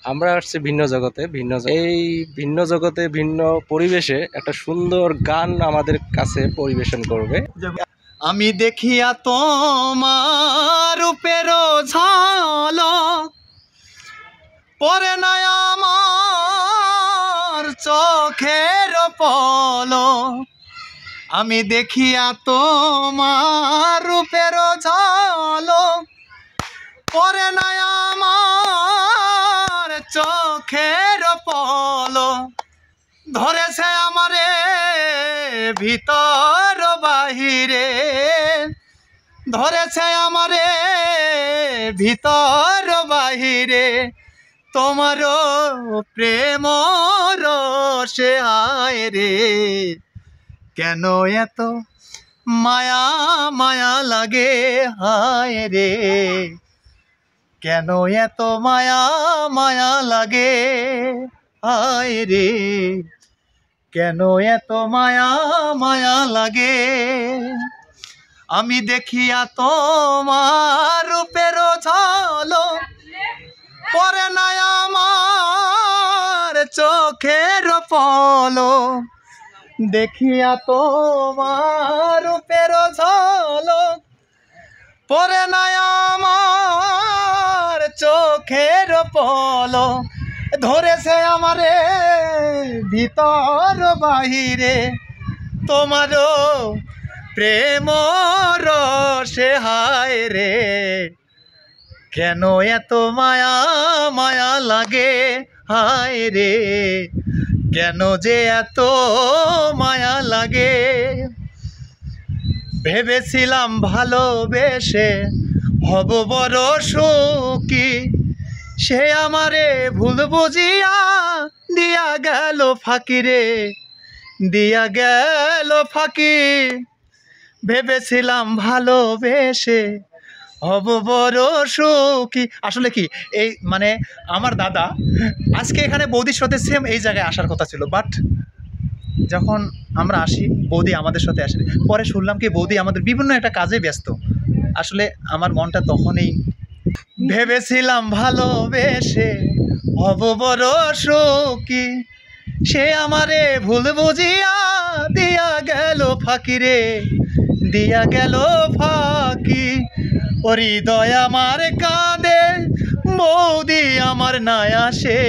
আমরা আসছি ভিন্ন জগতে, এই ভিন্ন জগতে ভিন্ন পরিবেশে একটা সুন্দর গান আমাদের কাছে পরিবেশন করবে। আমি দেখিয়া তোমার রূপেরও ঝলক পরে না আমার চোখের পলক। আমি দেখিয়া তোমার রূপেরও ঝলক পরে না আমার চোখের পলক। ধরেছে আমারে ভিতর বাহিরে, ধরেছে আমারে ভিতর বাহিরে, তোমারও প্রেম রসে আয় রে। কেন এত মায়া মায়া লাগে হায় রে, কেন এত মায়া মায়া লাগে হায় রে, কেন এত মায়া মায়া লাগে। আমি দেখিয়া তোমার রূপেরও ঝলক পরে না আমার চোখের পলক। দেখিয়া তোমার রূপেরও ঝলক পরে না আমার চোখের পলক। ধরেছে আমারে ভিতর বাহিরে, তোমারও প্রেম রসে হায় রে। কেন এত মায়া মায়া লাগে হায় রে, কেন যে এত মায়া লাগে। ভেবেছিলাম ভালোবেসে হব বড় সুখী, সে আমারে ভুল বুঝিয়া দিয়া গেল ফাঁকি রে, দিয়া গেল ফাঁকি। ভেবেছিলাম ভালোবেসে হব বড় সুখী। আসলে কি এই মানে আমার দাদা আজকে এখানে বৌদির সাথে সেম এই জায়গায় আসার কথা ছিল, বাট যখন আমরা আসি বৌদি আমাদের সাথে আসে। পরে শুনলাম কি বৌদি আমাদের বিভিন্ন একটা কাজে ব্যস্ত। আসলে আমার মনটা তখনই, ভেবেছিলাম ভালোবেসে হব বড় সুখী, সে আমারে ভুল বুঝিয়া দিয়া গেল ফাঁকি রে, দিয়া গেল ফাঁকি। ও হৃদয় আমার কাঁদে বৌদি আমার নাই আসে,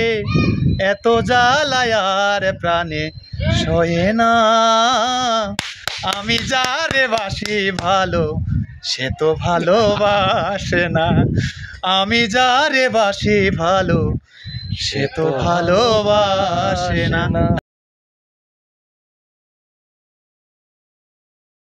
এত জ্বালায়ার প্রাণে সয়ে না। আমি যারে বাসি ভালো সে তো ভালোবাসে না, আমি যারে বাসি ভালো সে তো ভালোবাসে না।